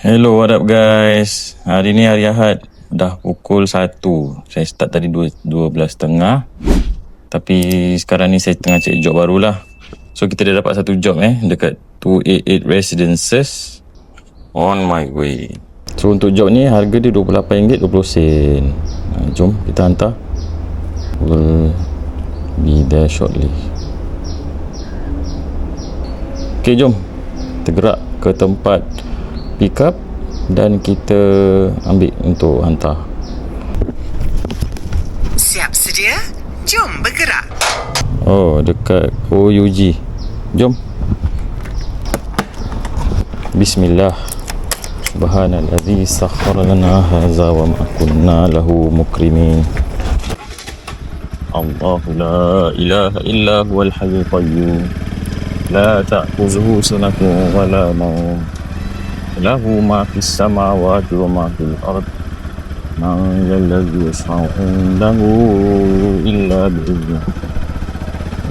Hello, what up guys? Hari ni hari Ahad. Dah pukul 1. Saya start tadi 12.30. Tapi sekarang ni saya tengah cari job barulah. So kita dah dapat satu job dekat 288 Residences. On my way. So untuk job ni harga dia RM28.20. Jom kita hantar. Will be there shortly. Okay, jom kita gerak ke tempat pick up dan kita ambil untuk hantar. Siap sedia? Jom bergerak. Oh, dekat OUG. Jom. Bismillah. Subhanalladzi sakhkhara lana hadza wa ma kunna lahu muqrinin. Allahu la ilaha illa huwal hayyul qayyum. La ta'khuzuhu sunatun wa la nawm. Lahu ma fis samawati wa ma fil ard. Man alladhi yashfa'u indahu illa bi'idhnihi.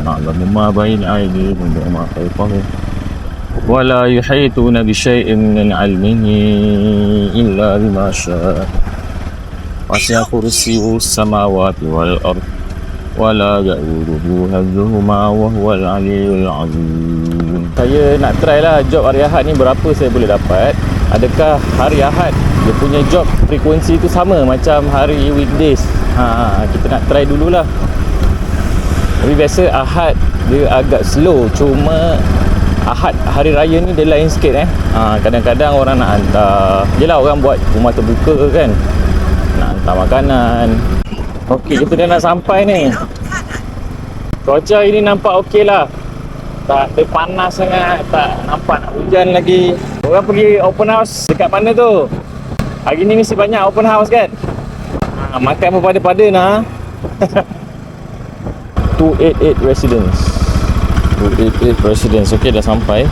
Ya'lamu ma bayna aydihim wa ma khalfahum. Wa la yuhituna bi syai'in min 'ilmihi illa bima syaa. Wasi'a kursiyyuhu samawati wal ard. Wa la ya'uduhu hifdhuhuma wa huwal 'aliyyul 'azim. Saya nak try lah job hari Ahad ni berapa saya boleh dapat. Adakah hari Ahad dia punya job frekuensi tu sama macam hari weekdays? Kita nak try dululah. Tapi biasa Ahad dia agak slow. Cuma Ahad hari raya ni dia lain sikit kadang-kadang orang nak hantar. Yelah, orang buat rumah terbuka kan, nak hantar makanan. Okey, kita dah nak sampai ni. Cuaca ini nampak okey lah. Tak ada panas sangat, tak nampak nak hujan lagi. Orang pergi open house dekat mana tu? Hari ni mesti banyak open house kan? Makan pun pada-pada nak. 288 Residence. 288 Residence. Okey, dah sampai.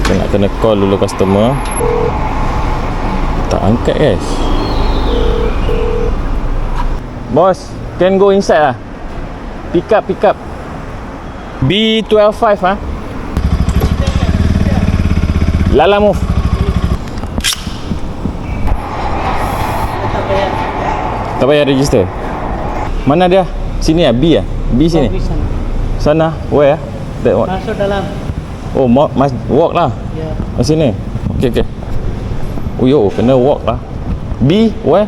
Kita nak kena call dulu customer. Tak angkat guys. Boss, can go inside lah. Pick up. B125 Lala move. Tak payah register. Mana dia? Sini lah, B lah. B sini. Sana. Where? That one. Masuk dalam. Oh, must walk lah. Ya. Oh, sini. Okay. Oh yo, kena walk lah. B, where?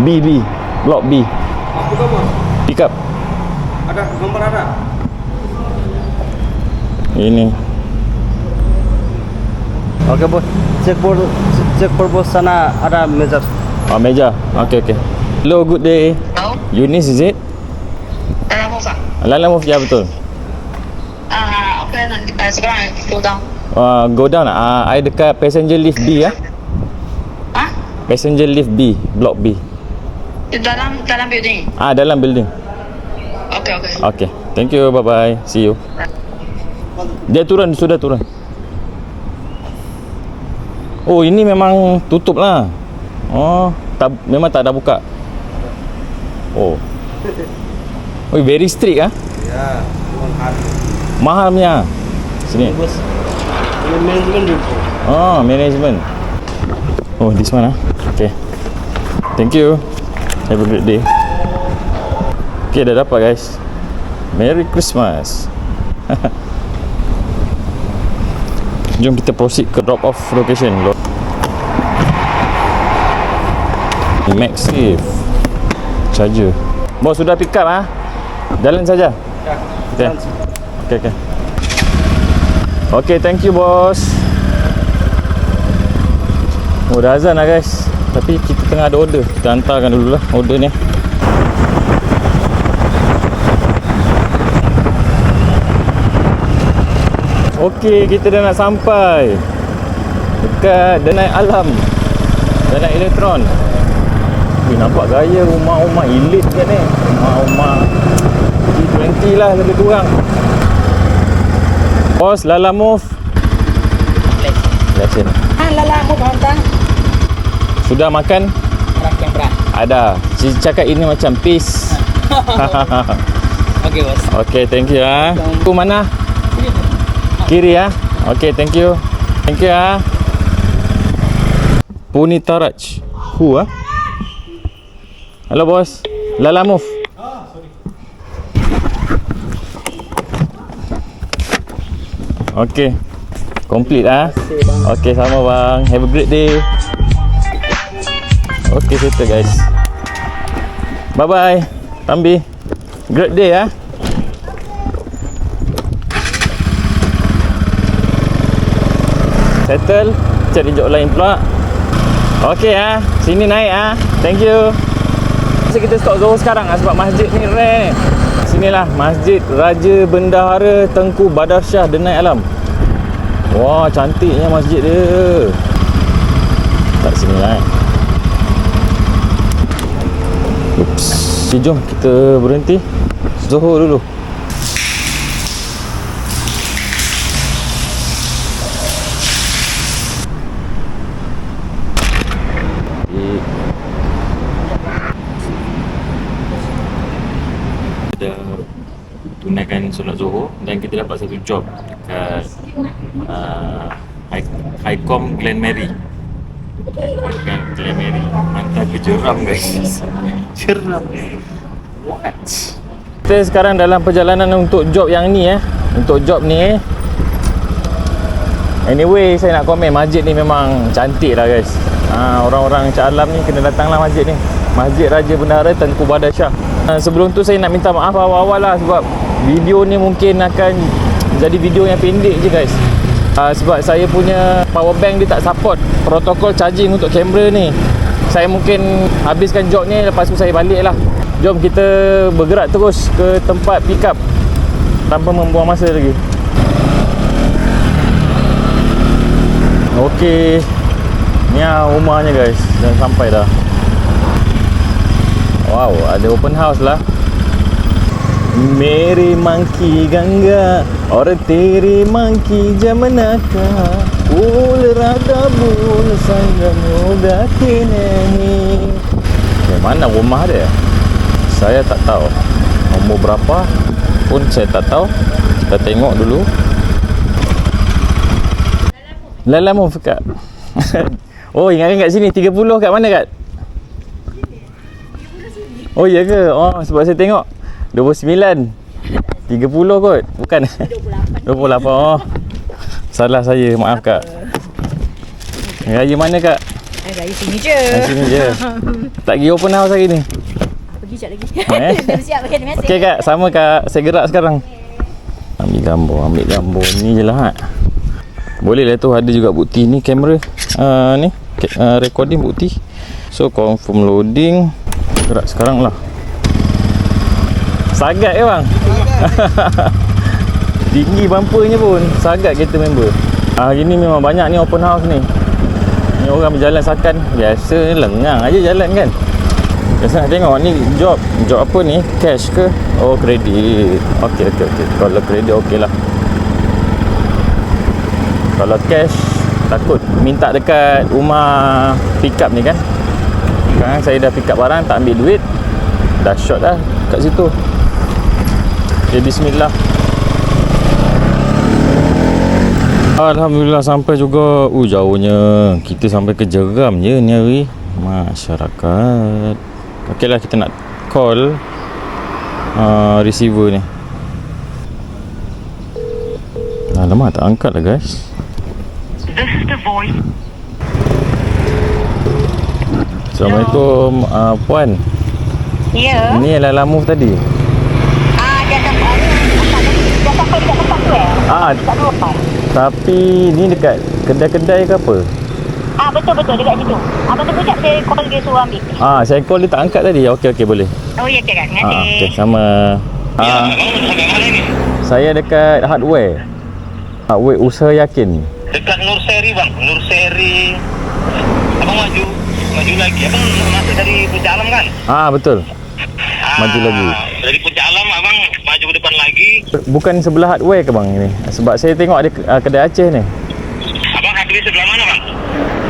B. Block B. Pick up. Ada nomor ada. Ini. Okey bos. Cek bos sana ada meja. Meja. Okay. Hello, good day. Hello? Eunice, is it? Ramos ah? Lala move, ya betul. Okay, sekarang go down. Go down. I dekat passenger lift B ya. Passenger lift B, block B. Di dalam building. Dalam building. Okay. Okay. Thank you. Bye. See you. Dia sudah turun. Oh, ini memang tutup lah. Oh, memang tak ada buka. Oh. Oh, very strict ah. Ya, Mahal punya. Sini. bos. Management dulu. Oh, management. Oh, this one Okay. Thank you. Have a great day. Okay, dah dapat guys. Merry Christmas. Jom kita proceed ke drop off location. Maxif charger. Bos sudah pick up Jalan saja. Ya. Okay. Okay, thank you bos. Oh, dah azan lah guys. Tapi kita tengah ada order. Kita hantarkan dulu lah order ni. Okey, kita dah nak sampai dekat Danai Alam, Danai Elektron. Nampak gaya rumah-rumah elit kan ni. Rumah-rumah G20 lah lebih kurang. Bos, Lala move. Lesen. Lala aku hantar. Sudah makan? Rakyat berat. Ada. Cik cakap ini macam peace. Okay bos. Okay, thank you Tu mana? Kiri Okey, thank you. Punitaraj. Who ah? Hello bos. Lalamove. Okay. Complete ah. Okay, sama bang. Have a great day. Okay, settle guys. Bye bye. Tambi. Great day ah. Settle. Cari job lain pula. Okay ah. Sini naik ah. Thank you. Kita stop Johor sekarang lah sebab masjid ni rare. Sinilah Masjid Raja Bendahara Tengku Badar Shah Denai Alam. Wah, cantiknya masjid dia. Tak sini lah. Ups. Okay, jom kita berhenti Johor dulu. Kita tunaikan solat Johor dan kita dapat satu job dekat Highcom Glen Mary. Glen Mary. Hantar ke Jeram guys. Jeram. What? Kita sekarang dalam perjalanan untuk job yang ni Untuk job ni Anyway, saya nak komen masjid ni memang cantik lah guys. Orang-orang Shah Alam ni kena datang lah masjid ni. Masjid Raja Bendahara Tengku Badar Shah. Sebelum tu saya nak minta maaf awal-awal lah sebab video ni mungkin akan jadi video yang pendek je guys. Sebab saya punya power bank dia tak support protokol charging untuk kamera ni. Saya mungkin habiskan job ni, lepas tu saya balik lah. Jom kita bergerak terus ke tempat pick up tanpa membuang masa lagi. Okey, ni rumahnya guys, dah sampai dah. Wow, ada open house lah. मेरे मंकी गंगा और तेरी मंकी जमुना का फूल राधा बोल संगम होगा कि नहीं. Mana rumah dia? Saya tak tahu. Nombor berapa pun saya tak tahu. Kita tengok dulu. Lalamove kat. Oh, ingatkan kat sini 30 kat mana kat? Oh, iya ke? Oh, sebab saya tengok 29 30 kot. Bukan 28. Oh, salah saya, maaf kak. Raya mana kak? Raya sini je. Sini je. Tak pergi open house hari ni? Pergi sekejap lagi. Dah siap pakai terima kasih. Okey kak, sama kak. Saya gerak sekarang. Ambil gambar ni je lah. Boleh lah tu, ada juga bukti ni kamera. Ni recording bukti. So confirm loading. Gerak sekarang lah. Sagat ke bang? Tinggi bumpernya pun. Sagat kereta member. Hari ni memang banyak ni open house ni. Ni orang berjalan sakan. Biasa lengang aja jalan kan. Biasa nak tengok ni job apa ni? Cash ke? Oh, kredit. Okey. Kalau kredit okey lah. Kalau cash takut minta dekat rumah pick up ni kan. Sekarang saya dah pick up barang, tak ambil duit. Dah short dah kat situ. Okay, bismillah. Alhamdulillah sampai juga. Jauhnya. Kita sampai ke Jeram je ni hari. Masyarakat. Okey lah, kita nak call receiver ni. Alamak, tak angkat lah guys. This is the voice. Assalamualaikum puan. Ya. Ni Lalamove tadi. Dia sampai dekat tempat tu tak lupa. Tapi ni dekat kedai-kedai ke apa? Betul dekat situ. Abang tunggu sekejap, saya call dia suruh ambil. Saya call dia tak angkat tadi. Okey boleh. Oh ya ke kan. Terima kasih. Okey, sama. Saya dekat hardware usaha yakin. Dekat Nur Seri bang, Nur Seri. Abang maju lagi. Abang masuk dari Puncak Alam kan? Betul. Maju lagi. Dari Puncak Alam abang maju ke depan lagi. Bukan sebelah hardware ke bang ini? Sebab saya tengok ada kedai Aceh ni. Abang hardware sebelah mana bang?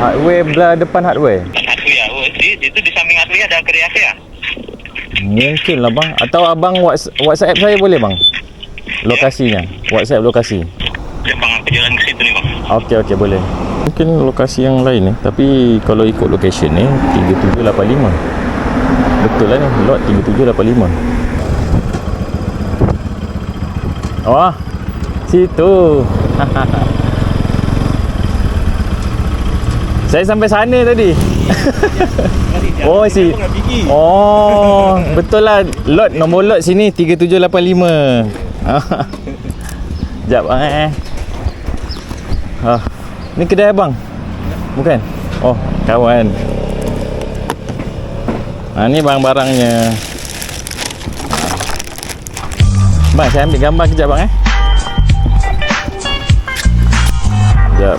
Hardware belah depan hardware. Hardware. Oh, itu di samping hardware ada kedai Aceh ya? Mungkin lah bang. Atau abang WhatsApp saya boleh bang? Lokasinya. WhatsApp lokasi. Ya bang, perjalanan ke situ ni bang. Okey boleh. Mungkin lokasi yang lain tapi kalau ikut location ni 3785. Betul lah ni, lot 3785. Wah, situ. Saya sampai sana tadi. Oh, Oh, betul lah. Nombor lot sini 3785. Sekejap bang ni kedai abang? Bukan? Oh, kawan. Ni barang-barangnya. Bang, saya ambil gambar kejap bang Sekejap.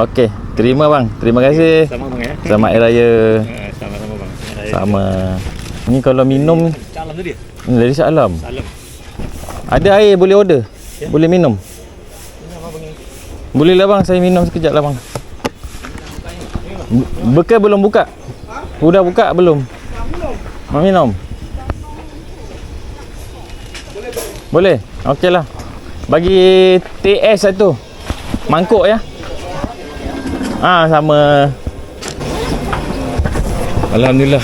Okey, terima bang. Terima kasih. Sama bang ya. Selamat Hari Raya. Sama-sama bang. Sama. Ni kalau minum Salam tu dia. dari Shah Alam. Salam. Ada air boleh order? Boleh minum? Boleh lah bang, saya minum sekejap lah bang. Bekal belum buka? Sudah buka belum? Mau minum? Boleh? Okey lah. Bagi TS satu. Mangkuk ya. Sama. Alhamdulillah,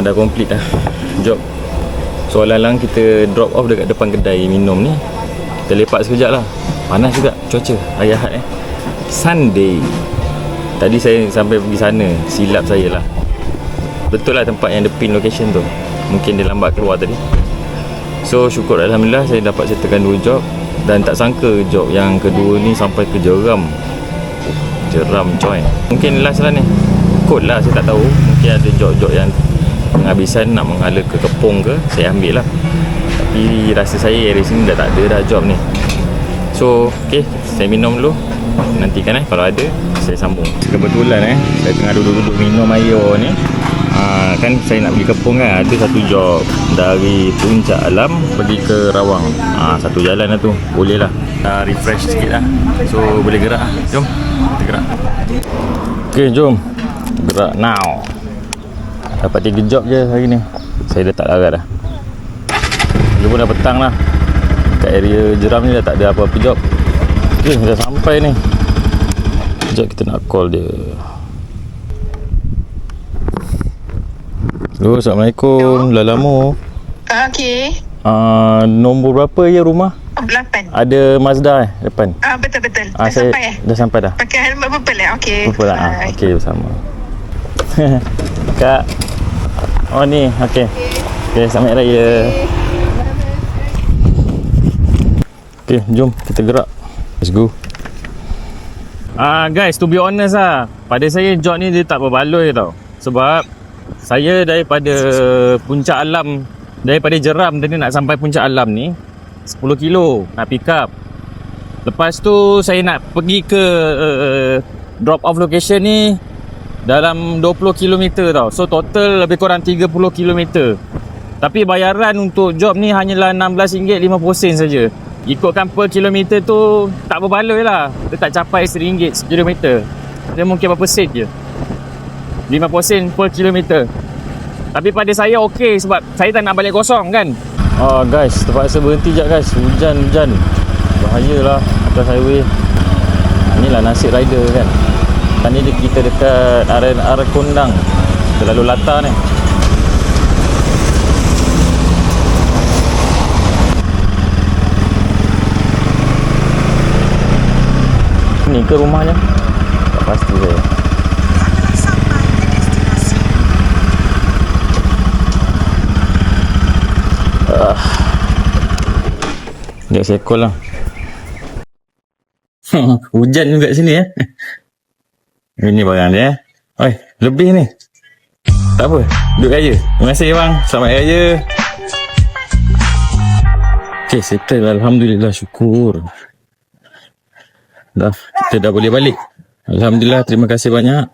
dah complete dah job. Soalan lang kita drop off dekat depan kedai minum ni. Kita lepak sekejap lah. Panas juga cuaca hari Ahad Sunday. Tadi saya sampai pergi sana, silap saya lah. Betul lah tempat yang the pin location tu. Mungkin dia lambat keluar tadi. So syukur Alhamdulillah saya dapat settlekan 2 job. Dan tak sangka job yang kedua ni sampai ke Jeram. Jeram coy. Mungkin last lah ni. Kot lah, saya tak tahu. Mungkin ada job-job yang penghabisan nak mengalir ke Kepong ke, saya ambil lah. Tapi rasa saya area sini dah tak ada dah job ni. So okay, saya minum dulu. Nantikan kalau ada saya sambung. Kebetulan saya tengah duduk-duduk minum air ni. Kan saya nak pergi Kepong kan. Ada satu job dari Puncak Alam pergi ke Rawang. Satu jalan lah tu. Boleh lah, refresh sikit lah. So boleh gerak lah. Jom kita gerak. Okay, jom gerak now. Dapat 3 job je hari ni. Saya dah tak larat dah. Dia pun dah petang lah. Kat area Jeram ni dah tak ada apa-apa job. Okay, dah sampai ni. Sekejap kita nak call dia. Hello, Assalamualaikum. Dah lama. Okey. Nombor berapa ya rumah? 8. Ada Mazda depan. Betul-betul. Dah saya sampai dah sampai dah. Pakai helmet purple Okey. Purple lah. Okey, bersama. Kak. Oh ni, okey. Okey, selamat Hari Raya. Okey, jom kita gerak. Let's go. Guys, to be honest pada saya job ni dia tak berbaloi tau. Sebab saya daripada Puncak Alam, daripada Jeram tadi nak sampai Puncak Alam ni 10 kilo nak pick up. Lepas tu saya nak pergi ke drop off location ni dalam 20 km tau. So total lebih kurang 30 km. Tapi bayaran untuk job ni hanyalah RM16.50 saja. Ikutkan per kilometer tu tak berbaloi lah. Dia tak capai RM1 sekilometer. Dia mungkin berapa sen je, 50 sen per kilometer. Tapi pada saya okey sebab saya tak nak balik kosong kan. Guys, terpaksa berhenti sekejap guys. Hujan. Bahayalah atas highway. Inilah nasib rider kan. Tadi kita dekat RNR Kondang. Terlalu latar ni. Ni ke rumahnya? Tak pasti saya. Dia saya call lah. Hujan juga sini Ini barang dia. Oi, lebih ni. Tak apa, duduk raya. Terima kasih bang. Selamat raya. Okay, settle. Alhamdulillah, syukur. Dah, kita dah boleh balik. Alhamdulillah, terima kasih banyak.